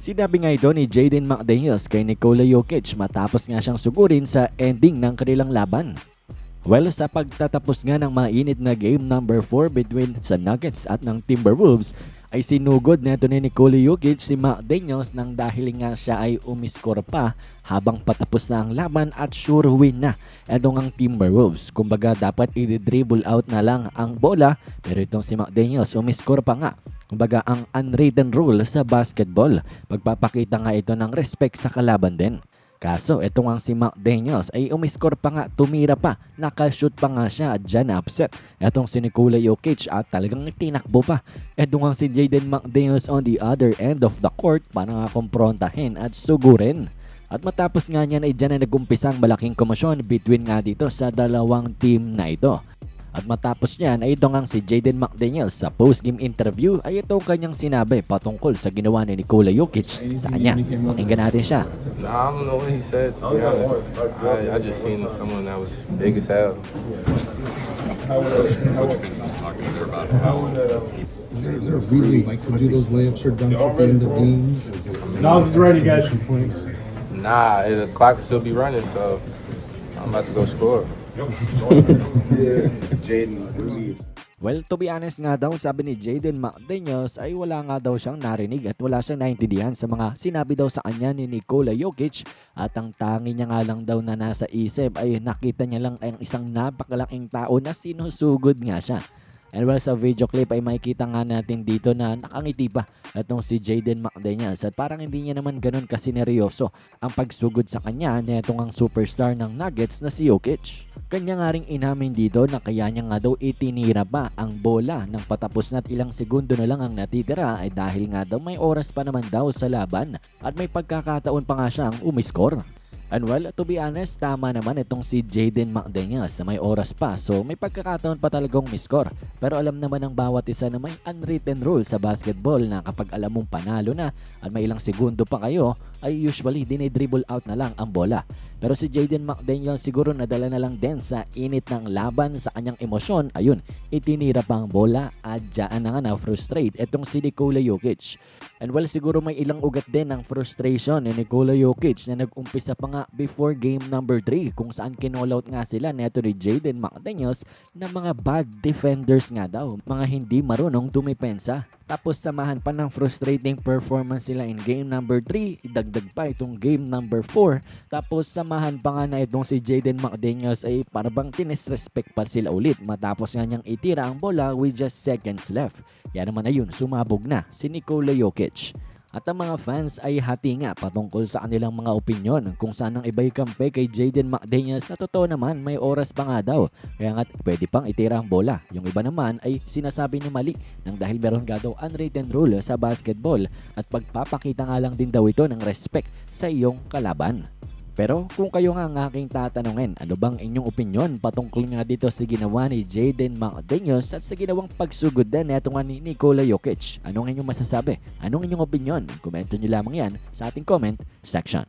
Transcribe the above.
Sinabi nga ito ni Jaden McDaniels kay Nikola Jokic matapos nga siyang sugurin sa ending ng kanilang laban. Well, sa pagtatapos nga ng mainit na game number 4 between sa Nuggets at ng Timberwolves, ay sinugod neto ni Nikola Jokic si McDaniels nang dahil nga siya ay umiskor pa habang patapos na ang laban at sure win na etong ang Timberwolves. Kumbaga dapat i-dribble out na lang ang bola, pero itong si McDaniels umiskor pa nga. Kumbaga ang unwritten rule sa basketball, pagpapakita nga ito ng respect sa kalaban din. Kaso itong ang si McDaniels ay umiskor pa nga, tumira pa, nakashoot pa nga siya at dyan upset etong si Nikola Jokic at talagang tinakbo pa. Etong ang si Jaden McDaniels on the other end of the court para nga kumprontahin at sugurin. At matapos nga niyan ay dyan na nag-umpisang malaking komosyon between nga dito sa dalawang team na ito. At matapos niyan ay ito ngang si Jaden McDaniels sa post-game interview ay itong kanyang sinabi patungkol sa ginawa ni Nikola Jokic sa kanya. Pakinggan natin siya. Nah, I don't know what he said, to be honest. I just seen someone that was big as hell. Coach Vince was talking there about how Is there a reason you like to do those layups or dunks at the end of games? Now it's ready, guys. Nah, the clock still be running, so I'm about to go score. Jaden, Well, to be honest nga daw, sabi ni Jaden McDaniels ay wala nga daw siyang narinig at wala siyang naintindihan sa mga sinabi daw sa kanya ni Nikola Jokic at ang tangi niya nga lang daw na nasa isip ay nakita niya lang ang isang napakalaking tao na sinusugod nga siya. And well, sa video clip ay makikita nga natin dito na nakangiti pa itong si Jaden McDaniels at parang hindi niya naman ganun kasineryoso ang pagsugod sa kanya na itong ang superstar ng Nuggets na si Jokic. Kanya nga ring inamin dito na kaya niya nga daw itinira pa ang bola ng patapos na at ilang segundo na lang ang natitira ay dahil nga daw may oras pa naman daw sa laban at may pagkakataon pa nga siyang umiskor. And well, to be honest, tama naman itong si Jaden McDaniels na may oras pa. So may pagkakataon pa talagang umiskor. Pero alam naman ng bawat isa na may unwritten rule sa basketball na kapag alam mong panalo na at may ilang segundo pa kayo, ay usually dinidribble out na lang ang bola. Pero si Jaden McDaniels siguro nadala na lang din sa init ng laban, sa kanyang emosyon. Ayun, itinira pa ang bola at dyan na nga na-frustrate itong si Nikola Jokic. And well, siguro may ilang ugat din ng frustration ni Nikola Jokic na nag-umpisa pa nga before game number 3 kung saan kinall out nga sila neto ni Jaden McDaniels na mga bad defenders nga daw, mga hindi marunong dumepensa. Tapos samahan pa ng frustrating performance sila in game number 3, idagdag pa itong game number 4. Tapos samahan pa nga na itong si Jaden McDaniels ay parabang tinisrespect pa sila ulit matapos nga niyang itira ang bola with just seconds left. Kaya naman ayun, sumabog na si Nikola Jokic. At ang mga fans ay hati nga patungkol sa kanilang mga opinyon kung saan ang iba'y kampe kay Jaden McDaniels na totoo naman may oras pa nga daw. Kaya nga pwede pang itira ang bola. Yung iba naman ay sinasabi ni mali nang dahil meron nga daw unwritten rule sa basketball at pagpapakita nga lang din daw ito ng respect sa iyong kalaban. Pero kung kayo nga ang aking tatanungin, ano bang inyong opinyon patungkol nga dito sa ginawa ni Jaden McDaniels at sa ginawang pagsugod din neto nga ni Nikola Jokic? Anong inyong masasabi? Anong inyong opinyon? Komento nyo lamang yan sa ating comment section.